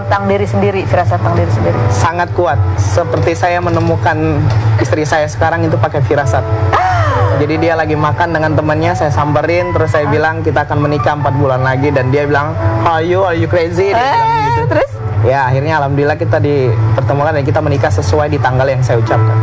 tentang diri sendiri, firasat tentang diri sendiri? Sangat kuat. Seperti saya menemukan istri saya sekarang itu pakai firasat. Jadi dia lagi makan dengan temannya, saya samperin, terus saya bilang kita akan menikah 4 bulan lagi, dan dia bilang, are you crazy? Dia bilang gitu. Terus? Ya akhirnya alhamdulillah kita dipertemukan dan kita menikah sesuai di tanggal yang saya ucapkan.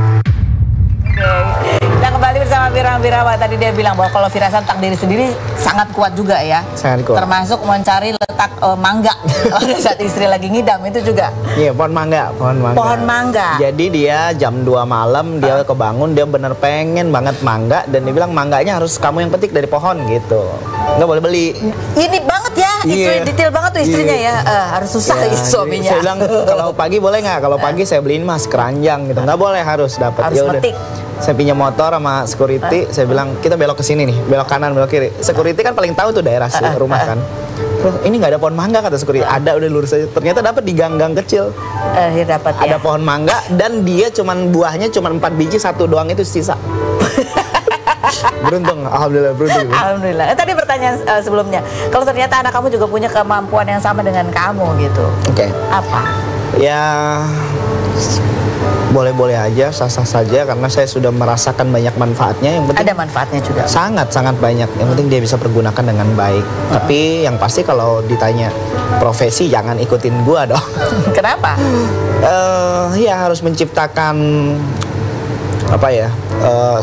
Kita kembali bersama Wirawan. Tadi dia bilang bahwa kalau firasat tentang diri sendiri sangat kuat juga ya. Sangat kuat. Termasuk mencari letak mangga pada saat istri lagi ngidam itu juga. Iya, pohon mangga. Pohon mangga. Jadi dia jam 2 malam dia kebangun, dia bener pengen banget mangga, dan dia bilang mangganya harus kamu yang petik dari pohon gitu. Nggak boleh beli. Ini banget ya, itu detail banget tuh istrinya ya. Harus susah gitu suaminya. Saya bilang kalau pagi boleh nggak? Kalau pagi saya beliin mas keranjang gitu. Nggak boleh, harus dapat. Harus petik. Saya pinjam motor sama security, saya bilang kita belok ke sini nih, belok kanan, belok kiri. Security kan paling tahu tuh daerah rumah kan. Terus ini nggak ada pohon mangga kata security. Ada, udah lurus aja. Ternyata dapat di gang-gang kecil. Dapat ya. Ada pohon mangga dan dia buahnya cuma 4 biji, 1 doang itu sisa. Beruntung, alhamdulillah beruntung. Alhamdulillah. Tadi pertanyaan sebelumnya, kalau ternyata anak kamu juga punya kemampuan yang sama dengan kamu gitu. Oke. Apa? Ya boleh-boleh aja, sah-sah saja, karena saya sudah merasakan banyak manfaatnya. Yang penting ada manfaatnya juga. Sangat banyak. Yang penting dia bisa pergunakan dengan baik. Tapi yang pasti kalau ditanya profesi, jangan ikutin gua dong. Kenapa? Ya harus menciptakan apa ya,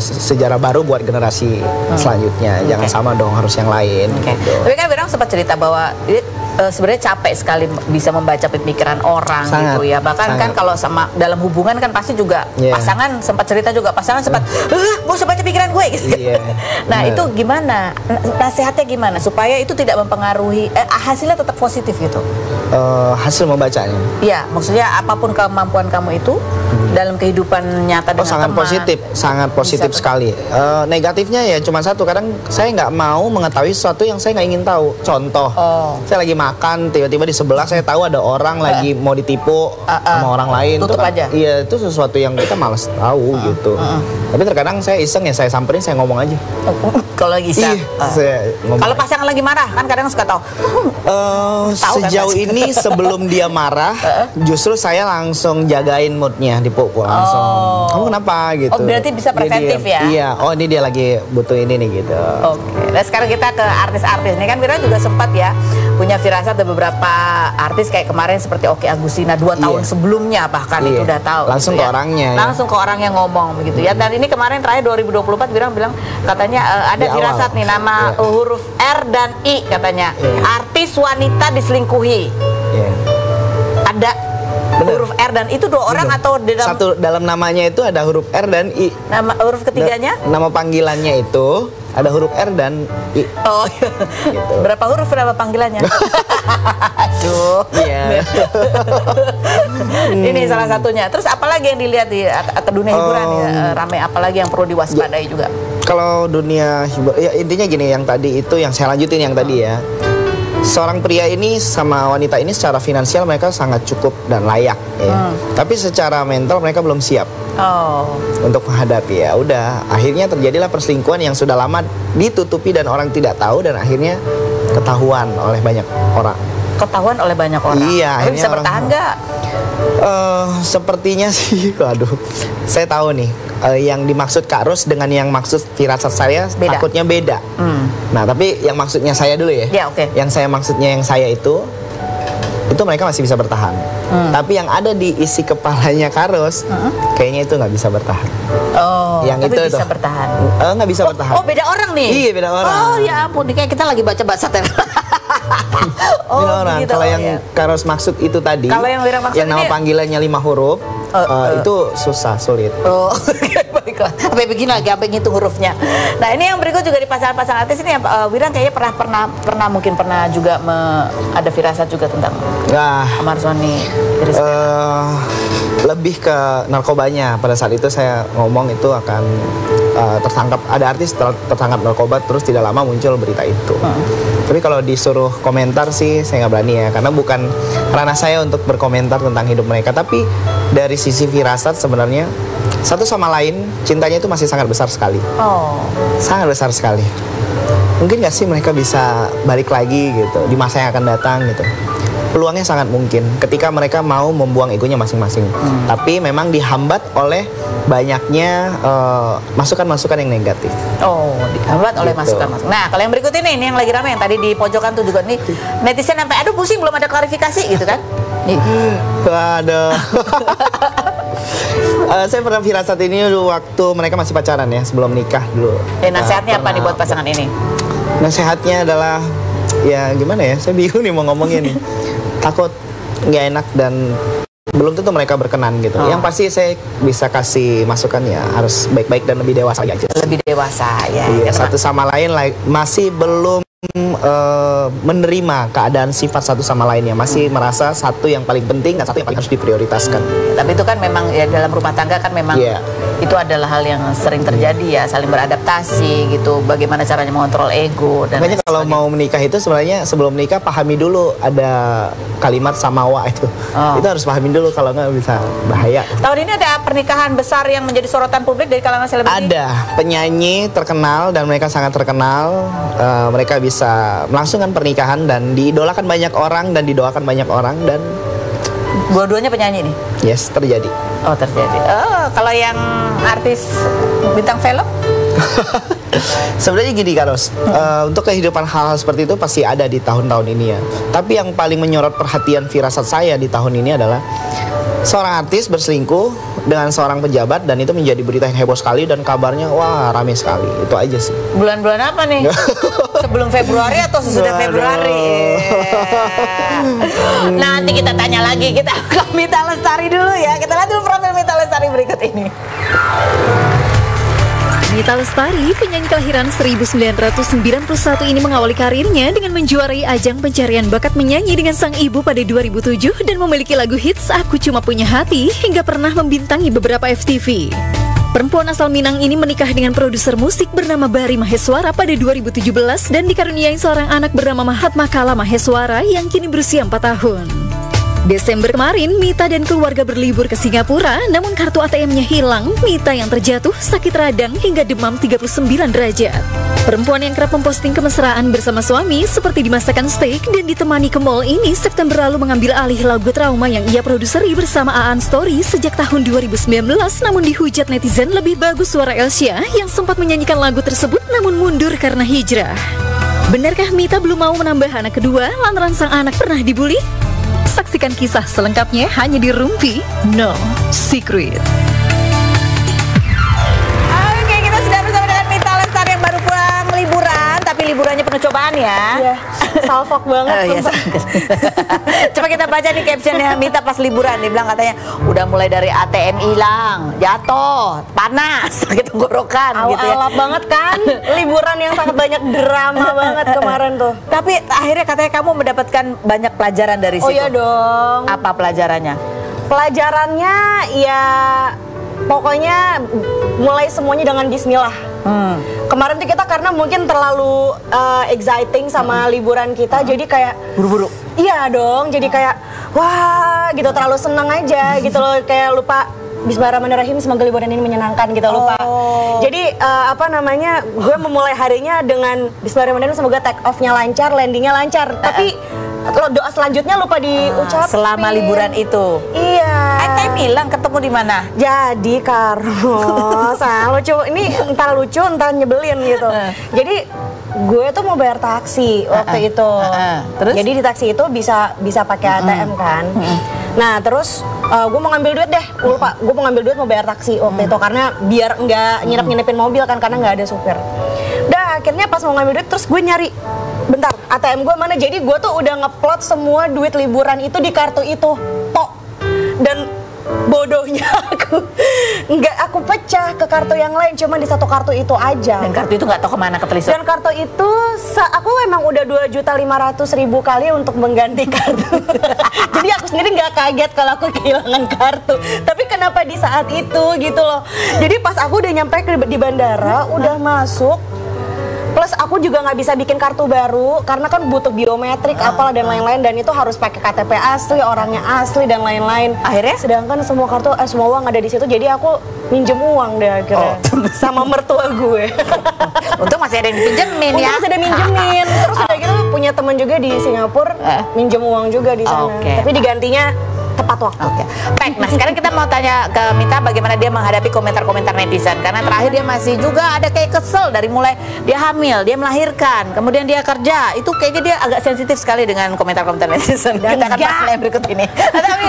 sejarah baru buat generasi selanjutnya. Jangan sama dong, harus yang lain. Gitu. Tapi kan Wirang sempat cerita bahwa sebenarnya capek sekali bisa membaca pemikiran orang gitu ya. Bahkan kan kalau sama dalam hubungan kan pasti juga pasangan sempat cerita juga, pasangan sempat mau baca pikiran gue gitu. Nah itu gimana? Nasihatnya gimana supaya itu tidak mempengaruhi hasilnya tetap positif gitu? Hasil membacanya? Iya, maksudnya apapun kemampuan kamu itu dalam kehidupan nyata dengan sangat teman. Sangat positif sekali. Negatifnya ya cuma satu, kadang saya nggak mau mengetahui sesuatu yang saya nggak ingin tahu. Contoh, saya lagi makan, tiba-tiba di sebelah saya tahu ada orang lagi mau ditipu sama orang lain. Tutup itu kan, aja. Iya, itu sesuatu yang kita malas tahu gitu. Tapi terkadang saya iseng ya, saya samperin, saya ngomong aja. Kalau lagi iseng. Kalau pasangan lagi marah kan kadang suka tahu. Sejauh ini sebelum dia marah, justru saya langsung jagain moodnya, dipukul langsung. Kamu kenapa gitu? Oh berarti bisa preventif ya? Iya. Oh ini dia lagi butuh ini nih gitu. Oke. Nah sekarang kita ke artis-artis. Ini kan Wira juga sempat ya punya firasat, ada beberapa artis kayak kemarin seperti Oki Agustina 2 tahun sebelumnya bahkan itu udah tahu. Langsung gitu ke orangnya. Langsung ke orang yang ngomong begitu ya. Dan ini kemarin terakhir 2024 Wira bilang katanya ada firasat nih nama huruf R dan I katanya. Artis wanita diselingkuhi. Ada huruf R dan itu 2 orang atau satu dalam namanya itu ada huruf R dan I. Nama huruf ketiganya? Nama panggilannya itu ada huruf R dan I. Oh, gitu. Berapa huruf nama panggilannya? Aduh. Iya. Ini salah satunya. Terus apalagi yang dilihat di atau dunia hiburan ya, ramai apalagi yang perlu diwaspadai juga? Kalau dunia hiburan, ya intinya gini, yang tadi itu yang saya lanjutin yang tadi ya. Seorang pria ini sama wanita ini secara finansial mereka sangat cukup dan layak ya. Tapi secara mental mereka belum siap untuk menghadapi. Ya udah, akhirnya terjadilah perselingkuhan yang sudah lama ditutupi dan orang tidak tahu, dan akhirnya ketahuan oleh banyak orang. Ketahuan oleh banyak orang? Iya. Akhirnya bisa bertahan nggak? Sepertinya sih, waduh, saya tahu nih yang dimaksud Kak Ros dengan yang maksud firasat saya takutnya beda. Nah, tapi yang maksudnya saya dulu ya. Yang saya maksudnya yang saya itu mereka masih bisa bertahan. Tapi yang ada di isi kepalanya Kak Ros, kayaknya itu nggak bisa bertahan. Yang tapi itu bisa bertahan. Nggak bisa bertahan. Oh, beda orang nih. Iya, beda orang. Oh ya ampun, kayak kita lagi baca bahasa Kalau yang Kak Ros maksud itu tadi, yang nama panggilannya 5 huruf, itu susah, sulit. Baiklah. Sampai begini lagi, sampai ngitung hurufnya. Nah ini yang berikut juga di pasangan-pasangan artis ini, Wirang kayaknya pernah juga ada firasat juga tentang Amar Soni. Lebih ke narkobanya. Pada saat itu saya ngomong itu akan tertangkap, ada artis tertangkap narkoba, terus tidak lama muncul berita itu. Tapi kalau disuruh komentar sih saya nggak berani ya, karena bukan ranah saya untuk berkomentar tentang hidup mereka. Tapi dari sisi firasat sebenarnya satu sama lain cintanya itu masih sangat besar sekali. Sangat besar sekali. Mungkin nggak sih mereka bisa balik lagi gitu di masa yang akan datang gitu. peluangnya sangat mungkin ketika mereka mau membuang egonya masing-masing. Tapi memang dihambat oleh banyaknya masukan-masukan yang negatif. Oh, dihambat oleh masukan-masukan. Nah, kalau yang berikut ini yang lagi ramai, yang tadi di pojokan tuh juga nih, netizen sampai aduh pusing belum ada klarifikasi gitu kan. Nih. Waduh. Saya pernah firasat ini waktu mereka masih pacaran ya, sebelum nikah dulu. Nasihatnya apa nih buat pasangan ini? Nasihatnya adalah ya gimana ya, saya bingung nih mau ngomongnya nih. Takut nggak enak dan belum tentu mereka berkenan gitu. Yang pasti saya bisa kasih masukan ya harus baik-baik dan lebih dewasa aja. Lebih dewasa ya. Iya, satu sama lain masih belum menerima keadaan sifat satu sama lainnya, masih merasa satu yang paling penting dan satu yang paling harus diprioritaskan. Tapi itu kan memang ya dalam rumah tangga kan memang itu adalah hal yang sering terjadi ya, saling beradaptasi gitu, bagaimana caranya mengontrol ego dan makanya kalau mau menikah itu sebenarnya sebelum menikah pahami dulu ada kalimat samawa itu. Itu harus pahami dulu, kalau nggak bisa bahaya. Tahun ini ada pernikahan besar yang menjadi sorotan publik dari kalangan selebriti. Ada penyanyi terkenal dan mereka sangat terkenal, mereka bisa melangsungkan pernikahan dan diidolakan banyak orang dan didoakan banyak orang dan dua-duanya penyanyi nih. Yes, terjadi. Oh, terjadi. Oh, kalau yang artis bintang film? Sebenarnya gini Kak Ros, untuk kehidupan hal-hal seperti itu pasti ada di tahun-tahun ini ya. Tapi yang paling menyorot perhatian firasat saya di tahun ini adalah seorang artis berselingkuh dengan seorang pejabat dan itu menjadi berita yang heboh sekali dan kabarnya wah rame sekali. Itu aja sih. Bulan-bulan apa nih? Sebelum Februari atau sesudah Februari? Nanti kita tanya lagi, kita ke Mita Lestari dulu ya. Kita lihat dulu profil Mita Lestari berikut ini. Mita Lestari, penyanyi kelahiran 1991 ini mengawali karirnya dengan menjuarai ajang pencarian bakat menyanyi dengan sang ibu pada 2007 dan memiliki lagu hits Aku Cuma Punya Hati hingga pernah membintangi beberapa FTV. Perempuan asal Minang ini menikah dengan produser musik bernama Bari Maheswara pada 2017 dan dikaruniai seorang anak bernama Mahatma Kala Maheswara yang kini berusia 4 tahun. Desember kemarin, Mita dan keluarga berlibur ke Singapura, namun kartu ATM-nya hilang. Mita yang terjatuh sakit radang hingga demam 39 derajat. Perempuan yang kerap memposting kemesraan bersama suami seperti dimasakan steak dan ditemani ke mall ini September lalu mengambil alih lagu Trauma yang ia produseri bersama Aan Story sejak tahun 2019, namun dihujat netizen lebih bagus suara Elsya yang sempat menyanyikan lagu tersebut namun mundur karena hijrah. Benarkah Mita belum mau menambah anak kedua lantaran sang anak pernah dibully? Saksikan kisah selengkapnya hanya di Rumpi No Secret. Oke, kita sudah bersama dengan Mita Lestari yang baru pulang liburan, tapi liburannya penuh cobaan ya. Iya, salfok banget. Coba kita baca nih captionnya Mita pas liburan. Dia bilang katanya udah mulai dari ATM hilang, jatuh, panas, sakit tenggorokan gitu ya. Alap banget kan, liburan yang sangat banyak drama banget kemarin tuh. Tapi akhirnya katanya kamu mendapatkan banyak pelajaran dari situ. Oh iya dong. Apa pelajarannya? Pelajarannya ya pokoknya mulai semuanya dengan bismillah. Kemarin tuh kita karena mungkin terlalu exciting sama liburan kita, jadi kayak buru-buru. Iya dong, jadi kayak wah gitu, terlalu seneng aja gitu loh, kayak lupa Bismillahirrahmanirrahim, semoga liburan ini menyenangkan gitu, lupa. Jadi gue memulai harinya dengan Bismillahirrahmanirrahim, semoga take off-nya lancar, landingnya lancar. Tapi kalau doa selanjutnya lupa diucapin. Selama liburan itu. Iya. Time hilang, ketemu di mana? Jadi Karos, lucu. Ini entah lucu, entah nyebelin gitu. Jadi gue tuh mau bayar taksi waktu itu. Terus? Jadi di taksi itu bisa pakai ATM kan. Nah terus gue mau ngambil duit deh, lupa. Gue mau ngambil duit mau bayar taksi waktu itu karena biar nggak nyinep-nyinepin mobil kan, karena nggak ada supir. Dah akhirnya pas mau ngambil duit terus gue nyari, bentar ATM gue mana? Jadi gue tuh udah ngeplot semua duit liburan itu di kartu itu, dan bodohnya aku pecah ke kartu yang lain, cuma di satu kartu itu aja. Dan kartu itu nggak tahu kemana ketelisik. Dan kartu itu aku emang udah 2.500.000 kali untuk mengganti kartu. Jadi aku sendiri nggak kaget kalau aku kehilangan kartu. Tapi kenapa di saat itu gitu loh. Jadi pas aku udah nyampe di bandara, udah masuk. Plus aku juga nggak bisa bikin kartu baru karena kan butuh biometrik apalah dan lain-lain, dan itu harus pakai KTP asli, orangnya asli dan lain-lain. Akhirnya sedangkan semua kartu semua uang ada di situ, jadi aku minjem uang deh akhirnya sama mertua gue. Untung masih ada yang pinjemin ya. Untung masih ada minjemin. Terus udah gitu punya punya teman juga di Singapura, minjem uang juga di sana. Tapi digantinya tepat waktu. Baik, nah sekarang kita mau tanya ke Mita bagaimana dia menghadapi komentar-komentar netizen. Karena terakhir dia masih juga ada kayak kesel dari mulai dia hamil, dia melahirkan, kemudian dia kerja. Itu kayaknya dia agak sensitif sekali dengan komentar-komentar netizen. Kita akan bahas yang berikut ini. Tapi